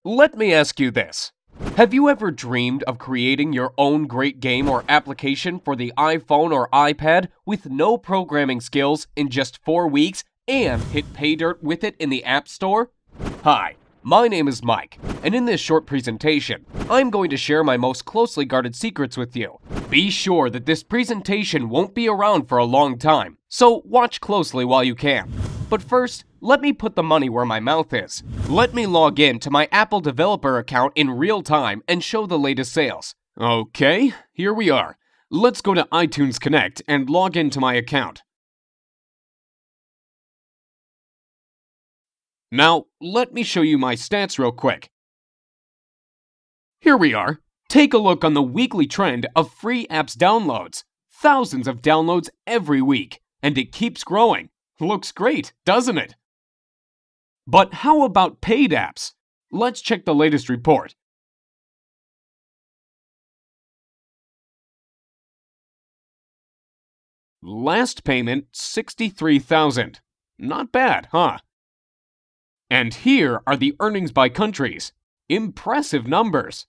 Let me ask you this. Have you ever dreamed of creating your own great game or application for the iPhone or iPad with no programming skills in just 4 weeks and hit pay dirt with it in the App Store? Hi, my name is Mike, and in this short presentation, I'm going to share my most closely guarded secrets with you. Be sure that this presentation won't be around for a long time, so watch closely while you can. But first, let me put the money where my mouth is. Let me log in to my Apple developer account in real time and show the latest sales. Okay, here we are. Let's go to iTunes Connect and log into my account. Now, let me show you my stats real quick. Here we are. Take a look on the weekly trend of free apps downloads. Thousands of downloads every week, and it keeps growing. Looks great, doesn't it? But how about paid apps? Let's check the latest report. Last payment, $63,000. Not bad, huh? And here are the earnings by countries. Impressive numbers.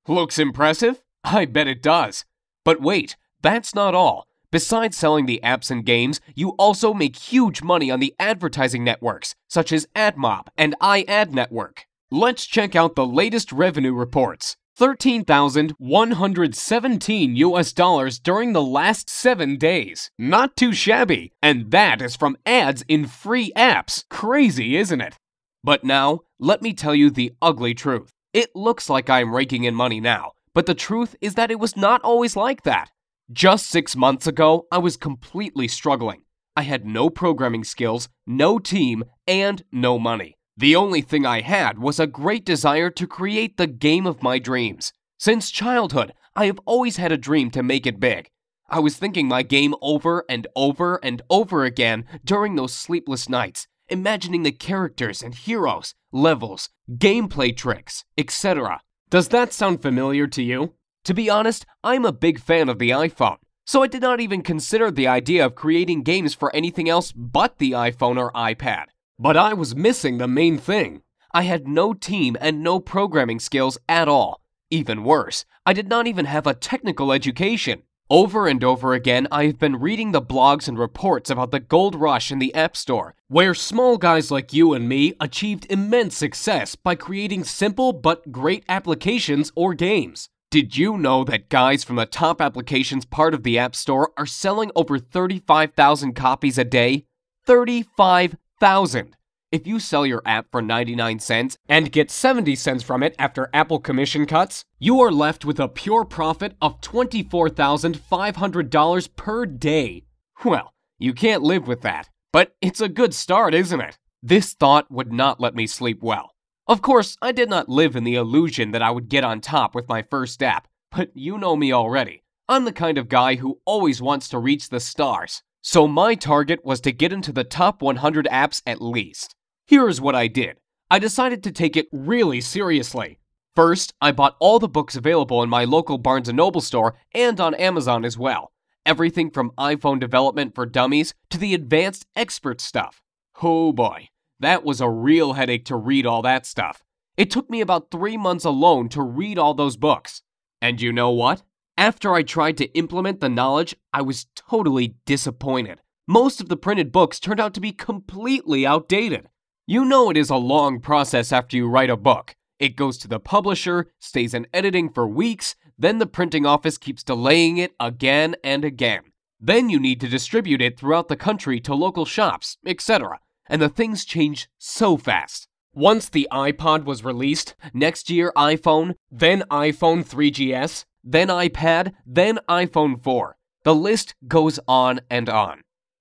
Looks impressive? I bet it does. But wait, that's not all. Besides selling the apps and games, you also make huge money on the advertising networks, such as AdMob and iAdNetwork. Let's check out the latest revenue reports. $13,117 during the last 7 days. Not too shabby, and that is from ads in free apps. Crazy, isn't it? But now, let me tell you the ugly truth. It looks like I'm raking in money now, but the truth is that it was not always like that. Just 6 months ago, I was completely struggling. I had no programming skills, no team, and no money. The only thing I had was a great desire to create the game of my dreams. Since childhood, I have always had a dream to make it big. I was thinking my game over and over and over again during those sleepless nights, imagining the characters and heroes, levels, gameplay tricks, etc. Does that sound familiar to you? To be honest, I'm a big fan of the iPhone, so I did not even consider the idea of creating games for anything else but the iPhone or iPad. But I was missing the main thing. I had no team and no programming skills at all. Even worse, I did not even have a technical education. Over and over again, I have been reading the blogs and reports about the gold rush in the App Store, where small guys like you and me achieved immense success by creating simple but great applications or games. Did you know that guys from the top applications part of the App Store are selling over 35,000 copies a day? 35,000! If you sell your app for 99 cents and get 70 cents from it after Apple commission cuts, you are left with a pure profit of $24,500 per day. Well, you can't live with that, but it's a good start, isn't it? This thought would not let me sleep well. Of course, I did not live in the illusion that I would get on top with my first app, but you know me already. I'm the kind of guy who always wants to reach the stars. So my target was to get into the top 100 apps at least. Here's what I did. I decided to take it really seriously. First, I bought all the books available in my local Barnes & Noble store and on Amazon as well. Everything from iPhone development for dummies to the advanced expert stuff. Oh boy. That was a real headache to read all that stuff. It took me about 3 months alone to read all those books. And you know what? After I tried to implement the knowledge, I was totally disappointed. Most of the printed books turned out to be completely outdated. You know it is a long process after you write a book. It goes to the publisher, stays in editing for weeks, then the printing office keeps delaying it again and again. Then you need to distribute it throughout the country to local shops, etc. And the things change so fast. Once the iPod was released, next year iPhone, then iPhone 3GS, then iPad, then iPhone 4. The list goes on and on.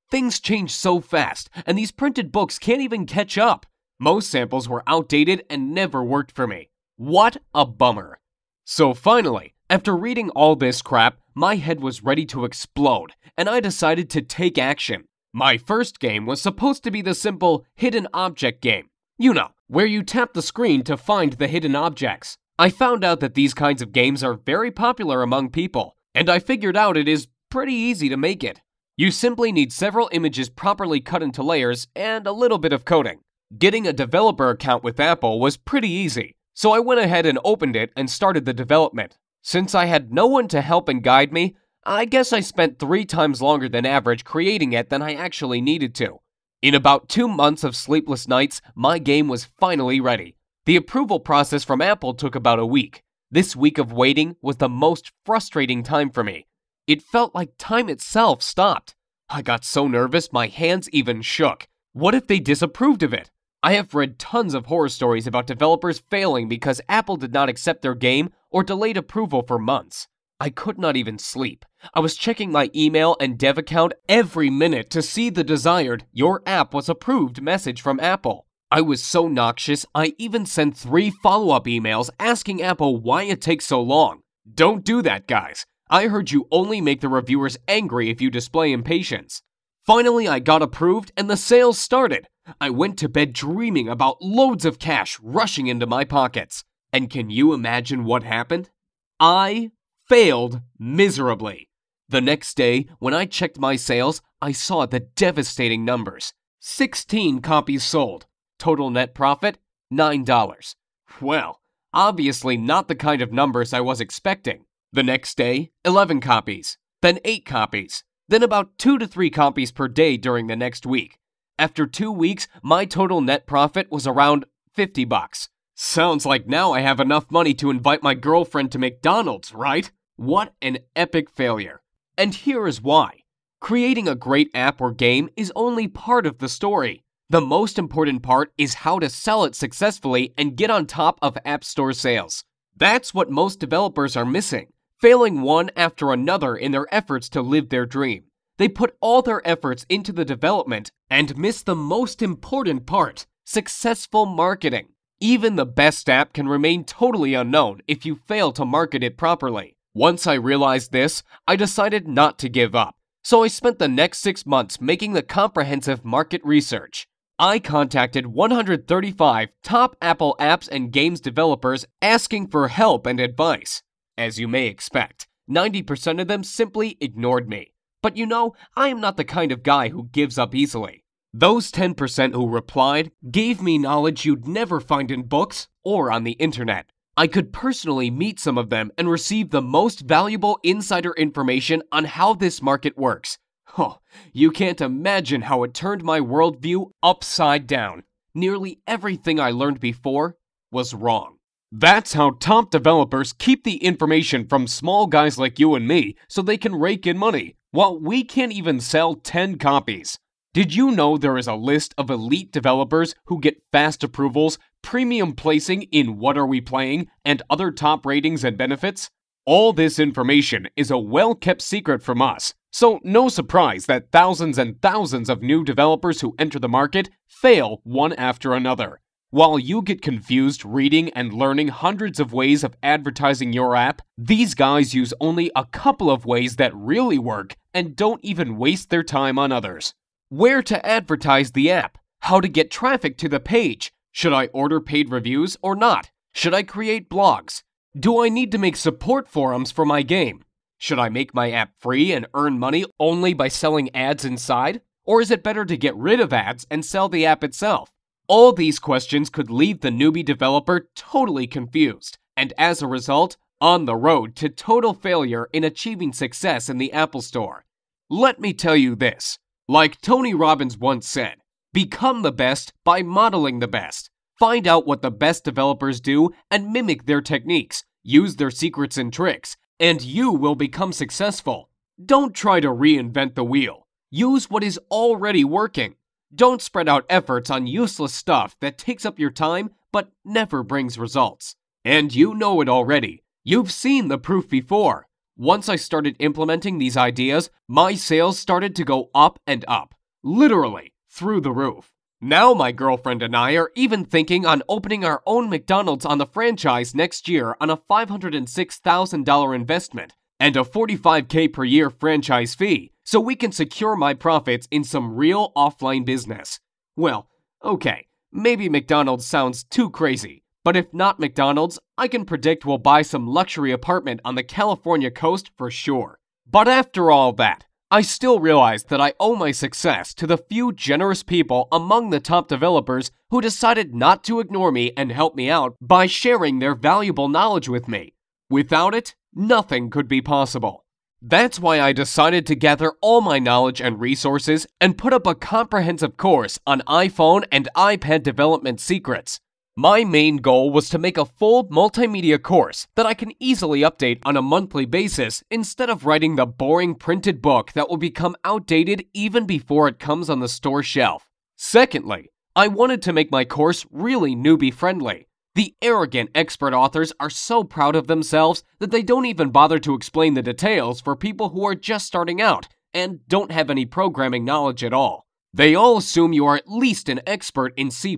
Things change so fast, and these printed books can't even catch up. Most samples were outdated and never worked for me. What a bummer. So finally, after reading all this crap, my head was ready to explode, and I decided to take action. My first game was supposed to be the simple hidden object game. You know, where you tap the screen to find the hidden objects. I found out that these kinds of games are very popular among people, and I figured out it is pretty easy to make it. You simply need several images properly cut into layers and a little bit of coding. Getting a developer account with Apple was pretty easy, so I went ahead and opened it and started the development. Since I had no one to help and guide me, I guess I spent 3 times longer than average creating it than I actually needed to. In about 2 months of sleepless nights, my game was finally ready. The approval process from Apple took about a week. This week of waiting was the most frustrating time for me. It felt like time itself stopped. I got so nervous my hands even shook. What if they disapproved of it? I have read tons of horror stories about developers failing because Apple did not accept their game or delayed approval for months. I could not even sleep. I was checking my email and dev account every minute to see the desired "Your app was approved" message from Apple. I was so noxious, I even sent 3 follow-up emails asking Apple why it takes so long. Don't do that, guys. I heard you only make the reviewers angry if you display impatience. Finally, I got approved and the sales started. I went to bed dreaming about loads of cash rushing into my pockets. And can you imagine what happened? I failed miserably. The next day, when I checked my sales, I saw the devastating numbers. 16 copies sold. Total net profit, $9. Well, obviously not the kind of numbers I was expecting. The next day, 11 copies, then 8 copies, then about 2 to 3 copies per day during the next week. After 2 weeks, my total net profit was around $50. Sounds like now I have enough money to invite my girlfriend to McDonald's, right? What an epic failure. And here is why. Creating a great app or game is only part of the story. The most important part is how to sell it successfully and get on top of App Store sales. That's what most developers are missing, failing one after another in their efforts to live their dream. They put all their efforts into the development and miss the most important part, successful marketing. Even the best app can remain totally unknown if you fail to market it properly. Once I realized this, I decided not to give up. So I spent the next 6 months making the comprehensive market research. I contacted 135 top Apple apps and games developers asking for help and advice. As you may expect, 90% of them simply ignored me. But you know, I am not the kind of guy who gives up easily. Those 10% who replied gave me knowledge you'd never find in books or on the internet. I could personally meet some of them and receive the most valuable insider information on how this market works. Oh, you can't imagine how it turned my worldview upside down. Nearly everything I learned before was wrong. That's how top developers keep the information from small guys like you and me so they can rake in money, while we can't even sell 10 copies. Did you know there is a list of elite developers who get fast approvals, premium placing in What Are We Playing, and other top ratings and benefits? All this information is a well-kept secret from us, so no surprise that thousands and thousands of new developers who enter the market fail one after another. While you get confused reading and learning hundreds of ways of advertising your app, these guys use only a couple of ways that really work and don't even waste their time on others. Where to advertise the app? How to get traffic to the page? Should I order paid reviews or not? Should I create blogs? Do I need to make support forums for my game? Should I make my app free and earn money only by selling ads inside? Or is it better to get rid of ads and sell the app itself? All these questions could leave the newbie developer totally confused, and as a result, on the road to total failure in achieving success in the Apple Store. Let me tell you this, like Tony Robbins once said, become the best by modeling the best. Find out what the best developers do and mimic their techniques, use their secrets and tricks, and you will become successful. Don't try to reinvent the wheel. Use what is already working. Don't spread out efforts on useless stuff that takes up your time but never brings results. And you know it already. You've seen the proof before. Once I started implementing these ideas, my sales started to go up and up. Literally, through the roof. Now my girlfriend and I are even thinking on opening our own McDonald's on the franchise next year on a $506,000 investment and a $45K per year franchise fee, so we can secure my profits in some real offline business. Well, okay, maybe McDonald's sounds too crazy, but if not McDonald's, I can predict we'll buy some luxury apartment on the California coast for sure. But after all that, I still realize that I owe my success to the few generous people among the top developers who decided not to ignore me and help me out by sharing their valuable knowledge with me. Without it, nothing could be possible. That's why I decided to gather all my knowledge and resources and put up a comprehensive course on iPhone and iPad development secrets. My main goal was to make a full multimedia course that I can easily update on a monthly basis instead of writing the boring printed book that will become outdated even before it comes on the store shelf. Secondly, I wanted to make my course really newbie-friendly. The arrogant expert authors are so proud of themselves that they don't even bother to explain the details for people who are just starting out and don't have any programming knowledge at all. They all assume you are at least an expert in C++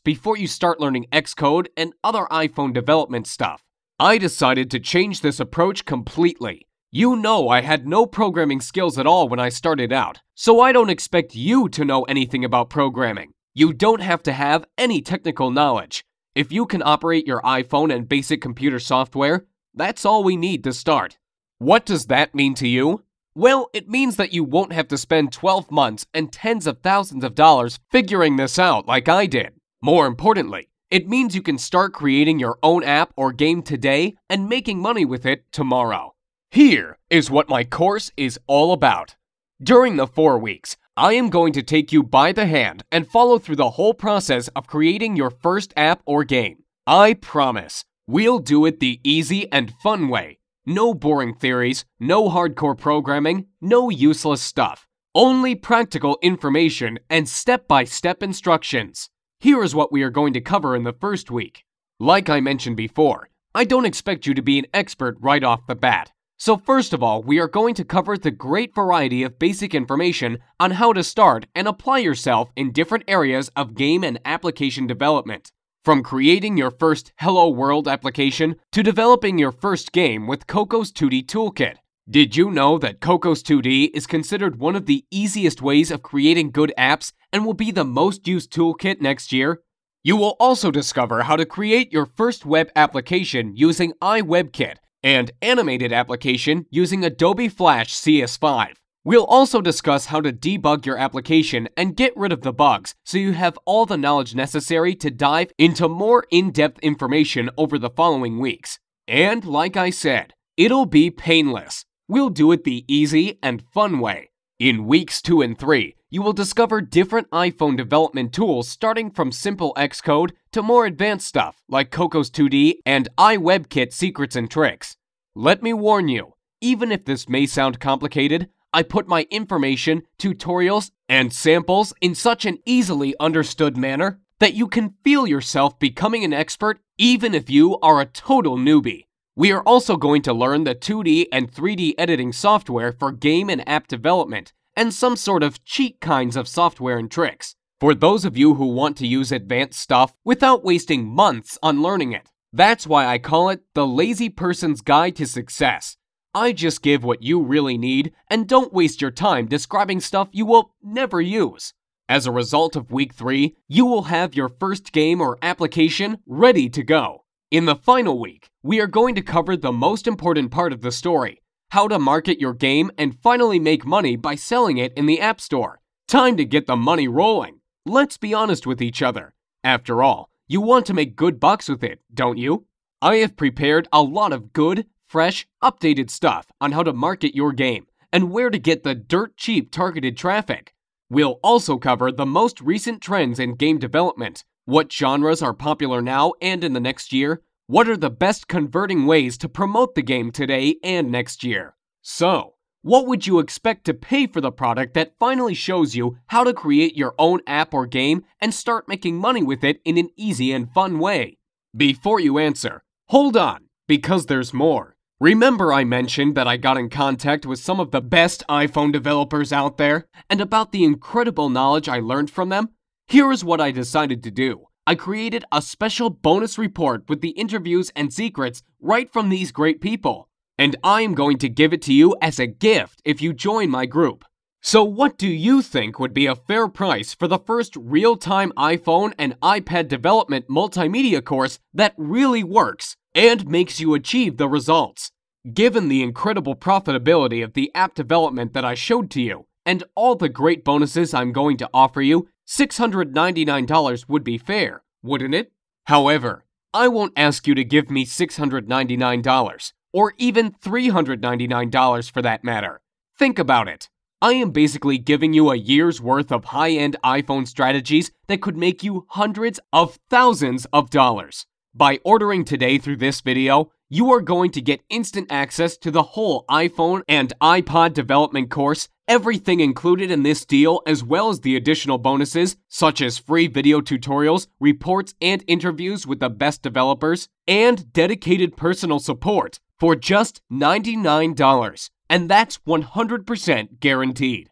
before you start learning Xcode and other iPhone development stuff. I decided to change this approach completely. You know I had no programming skills at all when I started out, so I don't expect you to know anything about programming. You don't have to have any technical knowledge. If you can operate your iPhone and basic computer software, that's all we need to start. What does that mean to you? Well, it means that you won't have to spend 12 months and tens of thousands of dollars figuring this out like I did. More importantly, it means you can start creating your own app or game today and making money with it tomorrow. Here is what my course is all about. During the 4 weeks, I am going to take you by the hand and follow through the whole process of creating your first app or game. I promise, we'll do it the easy and fun way. No boring theories, no hardcore programming, no useless stuff. Only practical information and step-by-step instructions. Here is what we are going to cover in the first week. Like I mentioned before, I don't expect you to be an expert right off the bat. So first of all, we are going to cover the great variety of basic information on how to start and apply yourself in different areas of game and application development. From creating your first Hello World application to developing your first game with Coco's 2D Toolkit. Did you know that Coco's 2D is considered one of the easiest ways of creating good apps and will be the most used toolkit next year? You will also discover how to create your first web application using iWebKit and animated application using Adobe Flash CS5. We'll also discuss how to debug your application and get rid of the bugs so you have all the knowledge necessary to dive into more in-depth information over the following weeks. And like I said, it'll be painless. We'll do it the easy and fun way. In weeks 2 and 3, you will discover different iPhone development tools starting from simple Xcode to more advanced stuff like Coco's 2D and iWebKit secrets and tricks. Let me warn you, even if this may sound complicated, I put my information, tutorials, and samples in such an easily understood manner that you can feel yourself becoming an expert even if you are a total newbie. We are also going to learn the 2D and 3D editing software for game and app development and some sort of cheat kinds of software and tricks for those of you who want to use advanced stuff without wasting months on learning it. That's why I call it the lazy person's guide to success. I just give what you really need and don't waste your time describing stuff you will never use. As a result of week 3, you will have your first game or application ready to go. In the final week, we are going to cover the most important part of the story, how to market your game and finally make money by selling it in the App Store. Time to get the money rolling. Let's be honest with each other. After all, you want to make good bucks with it, don't you? I have prepared a lot of good, fresh, updated stuff on how to market your game and where to get the dirt cheap targeted traffic. We'll also cover the most recent trends in game development, what genres are popular now and in the next year, what are the best converting ways to promote the game today and next year. So, what would you expect to pay for the product that finally shows you how to create your own app or game and start making money with it in an easy and fun way? Before you answer, hold on, because there's more. Remember I mentioned that I got in contact with some of the best iPhone developers out there and about the incredible knowledge I learned from them? Here is what I decided to do. I created a special bonus report with the interviews and secrets right from these great people. And I am going to give it to you as a gift if you join my group. So what do you think would be a fair price for the first real-time iPhone and iPad development multimedia course that really works and makes you achieve the results? Given the incredible profitability of the app development that I showed to you, and all the great bonuses I'm going to offer you, $699 would be fair, wouldn't it? However, I won't ask you to give me $699, or even $399 for that matter. Think about it. I am basically giving you a year's worth of high-end iPhone strategies that could make you hundreds of thousands of dollars. By ordering today through this video, you are going to get instant access to the whole iPhone and iPod development course, everything included in this deal, as well as the additional bonuses such as free video tutorials, reports, and interviews with the best developers, and dedicated personal support for just $99. And that's 100% guaranteed.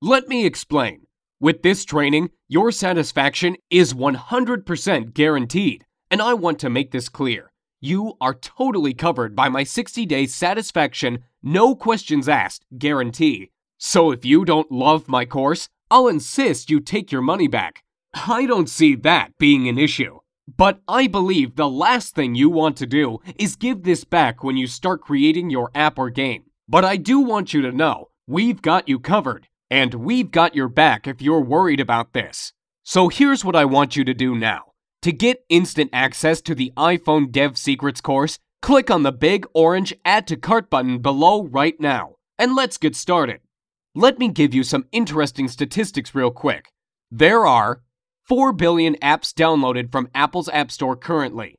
Let me explain. With this training, your satisfaction is 100% guaranteed, and I want to make this clear. You are totally covered by my 60-day satisfaction, no questions asked guarantee. So if you don't love my course, I'll insist you take your money back. I don't see that being an issue. But I believe the last thing you want to do is give this back when you start creating your app or game. But I do want you to know, we've got you covered, and we've got your back if you're worried about this. So here's what I want you to do now. To get instant access to the iPhone Dev Secrets course, click on the big orange Add to Cart button below right now, and let's get started. Let me give you some interesting statistics real quick. There are 4 billion apps downloaded from Apple's App Store currently.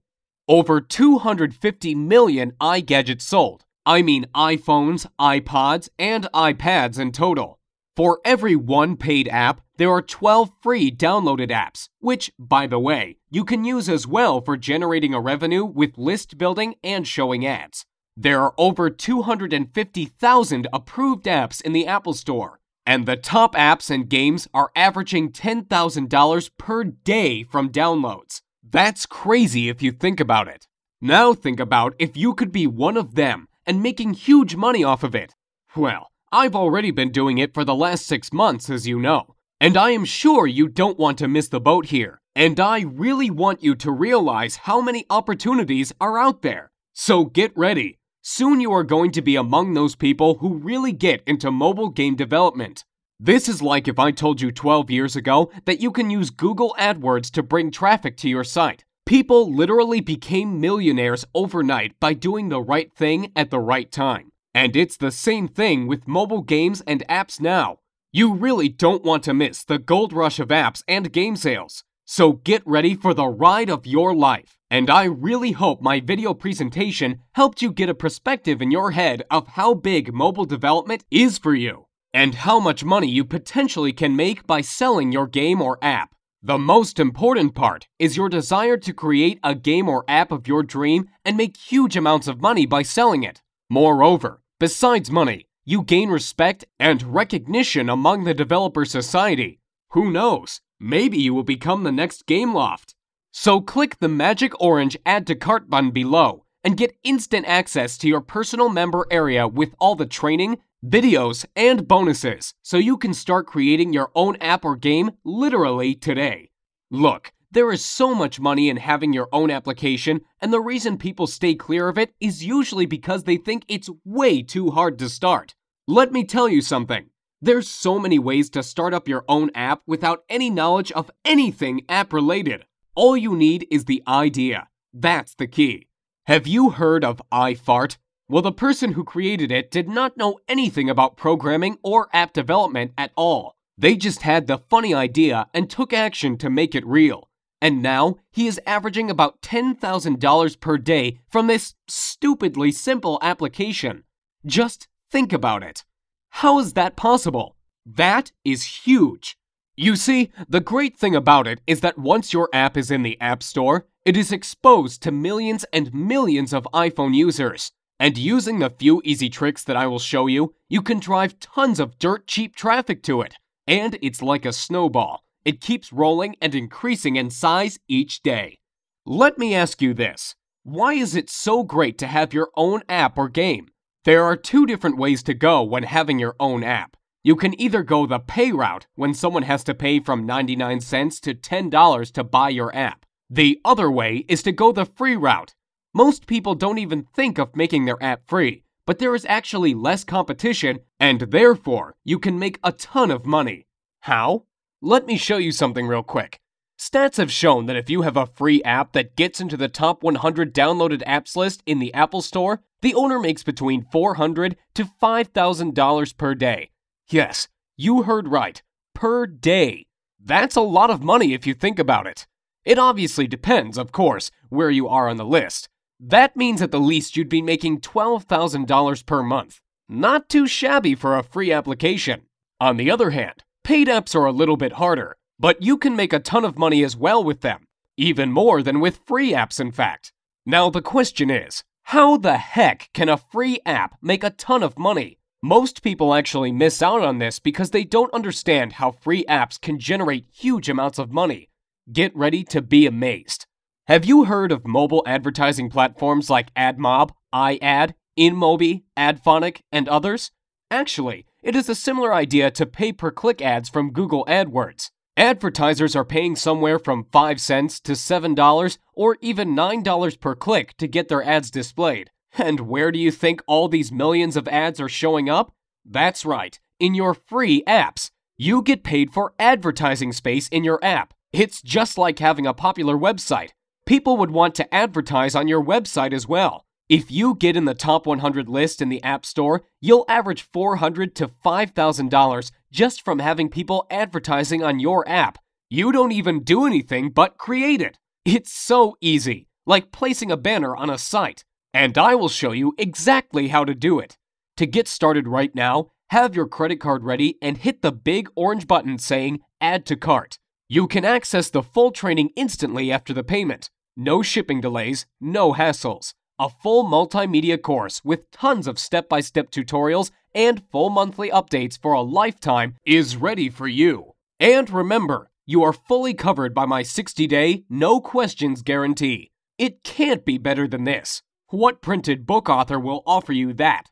Over 250 million iGadgets sold. I mean iPhones, iPods, and iPads in total. For every one paid app, there are 12 free downloaded apps, which, by the way, you can use as well for generating a revenue with list building and showing ads. There are over 250,000 approved apps in the Apple Store, and the top apps and games are averaging $10,000 per day from downloads. That's crazy if you think about it. Now think about if you could be one of them and making huge money off of it. Well, I've already been doing it for the last 6 months, as you know. And I am sure you don't want to miss the boat here. And I really want you to realize how many opportunities are out there. So get ready. Soon you are going to be among those people who really get into mobile game development. This is like if I told you 12 years ago that you can use Google AdWords to bring traffic to your site. People literally became millionaires overnight by doing the right thing at the right time. And it's the same thing with mobile games and apps now. You really don't want to miss the gold rush of apps and game sales. So get ready for the ride of your life. And I really hope my video presentation helped you get a perspective in your head of how big mobile development is for you, and how much money you potentially can make by selling your game or app. The most important part is your desire to create a game or app of your dream and make huge amounts of money by selling it. Moreover, besides money, you gain respect and recognition among the developer society. Who knows? Maybe you will become the next Gameloft. So click the magic orange Add to Cart button below and get instant access to your personal member area with all the training, videos, and bonuses so you can start creating your own app or game literally today. Look, there is so much money in having your own application, and the reason people stay clear of it is usually because they think it's way too hard to start. Let me tell you something. There's so many ways to start up your own app without any knowledge of anything app-related. All you need is the idea. That's the key. Have you heard of iFart? Well, the person who created it did not know anything about programming or app development at all. They just had the funny idea and took action to make it real. And now, he is averaging about $10,000 per day from this stupidly simple application. Just think about it. How is that possible? That is huge. You see, the great thing about it is that once your app is in the App Store, it is exposed to millions and millions of iPhone users. And using the few easy tricks that I will show you, you can drive tons of dirt cheap traffic to it. And it's like a snowball. It keeps rolling and increasing in size each day. Let me ask you this. Why is it so great to have your own app or game? There are 2 different ways to go when having your own app. You can either go the pay route, when someone has to pay from 99 cents to $10 to buy your app. The other way is to go the free route. Most people don't even think of making their app free, but there is actually less competition, and therefore you can make a ton of money. How? Let me show you something real quick. Stats have shown that if you have a free app that gets into the top 100 downloaded apps list in the Apple Store, the owner makes between $400 to $5,000 per day. Yes, you heard right, per day. That's a lot of money if you think about it. It obviously depends, of course, where you are on the list. That means at the least you'd be making $12,000 per month. Not too shabby for a free application. On the other hand, paid apps are a little bit harder, but you can make a ton of money as well with them. Even more than with free apps, in fact. Now the question is, how the heck can a free app make a ton of money? Most people actually miss out on this because they don't understand how free apps can generate huge amounts of money. Get ready to be amazed. Have you heard of mobile advertising platforms like AdMob, iAd, InMobi, AdPhonic, and others? Actually, it is a similar idea to pay-per-click ads from Google AdWords. Advertisers are paying somewhere from 5 cents to $7 or even $9 per click to get their ads displayed. And where do you think all these millions of ads are showing up? That's right, in your free apps. You get paid for advertising space in your app. It's just like having a popular website. People would want to advertise on your website as well. If you get in the top 100 list in the App Store, you'll average $400 to $5,000 just from having people advertising on your app. You don't even do anything but create it. It's so easy, like placing a banner on a site. And I will show you exactly how to do it. To get started right now, have your credit card ready and hit the big orange button saying Add to Cart. You can access the full training instantly after the payment. No shipping delays, no hassles. A full multimedia course with tons of step-by-step tutorials and full monthly updates for a lifetime is ready for you. And remember, you are fully covered by my 60-day, no questions guarantee. It can't be better than this. What printed book author will offer you that?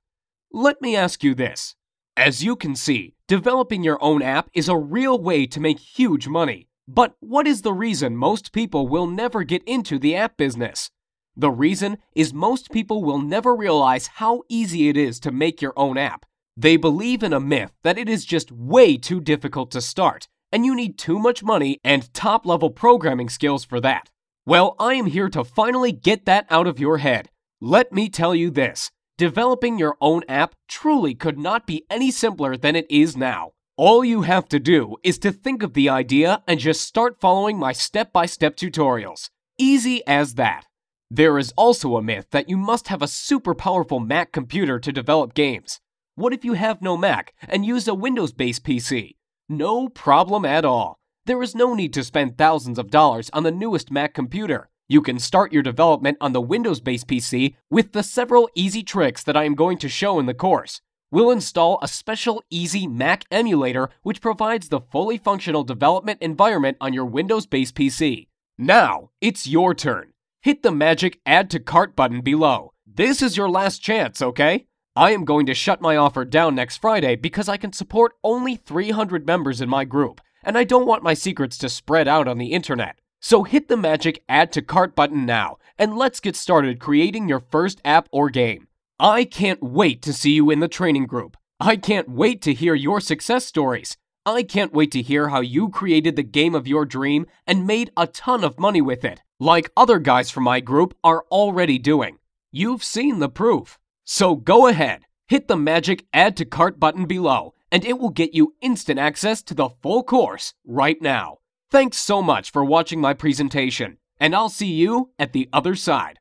Let me ask you this. As you can see, developing your own app is a real way to make huge money. But what is the reason most people will never get into the app business? The reason is most people will never realize how easy it is to make your own app. They believe in a myth that it is just way too difficult to start, and you need too much money and top-level programming skills for that. Well, I am here to finally get that out of your head. Let me tell you this, developing your own app truly could not be any simpler than it is now. All you have to do is to think of the idea and just start following my step-by-step tutorials. Easy as that. There is also a myth that you must have a super powerful Mac computer to develop games. What if you have no Mac and use a Windows-based PC? No problem at all. There is no need to spend thousands of dollars on the newest Mac computer. You can start your development on the Windows-based PC with the several easy tricks that I am going to show in the course. We'll install a special easy Mac emulator which provides the fully functional development environment on your Windows-based PC. Now, it's your turn. Hit the magic Add to Cart button below. This is your last chance, okay? I am going to shut my offer down next Friday because I can support only 300 members in my group, and I don't want my secrets to spread out on the internet. So hit the magic Add to Cart button now, and let's get started creating your first app or game. I can't wait to see you in the training group. I can't wait to hear your success stories. I can't wait to hear how you created the game of your dream and made a ton of money with it, like other guys from my group are already doing. You've seen the proof. So go ahead, hit the magic Add to Cart button below, and it will get you instant access to the full course right now. Thanks so much for watching my presentation, and I'll see you at the other side.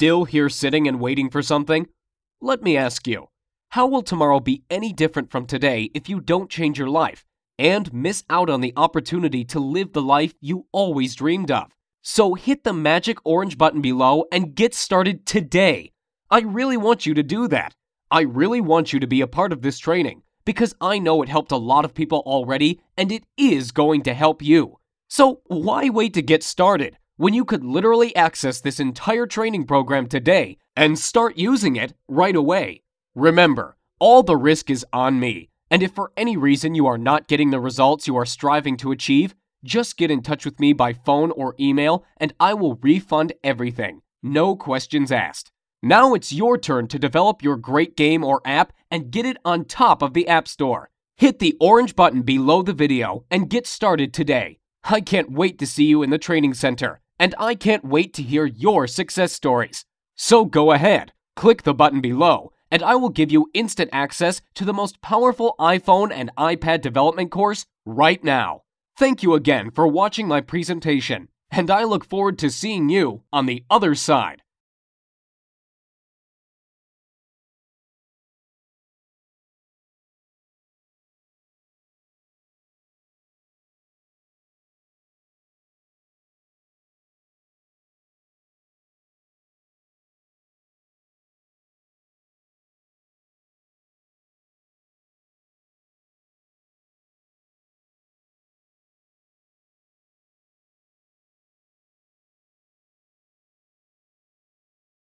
still here sitting and waiting for something? Let me ask you, how will tomorrow be any different from today if you don't change your life and miss out on the opportunity to live the life you always dreamed of? So hit the magic orange button below and get started today. I really want you to do that. I really want you to be a part of this training because I know it helped a lot of people already and it is going to help you. So why wait to get started when you could literally access this entire training program today and start using it right away? Remember, all the risk is on me, and if for any reason you are not getting the results you are striving to achieve, just get in touch with me by phone or email and I will refund everything. No questions asked. Now it's your turn to develop your great game or app and get it on top of the App Store. Hit the orange button below the video and get started today. I can't wait to see you in the training center, and I can't wait to hear your success stories. So go ahead, click the button below, and I will give you instant access to the most powerful iPhone and iPad development course right now. Thank you again for watching my presentation, and I look forward to seeing you on the other side.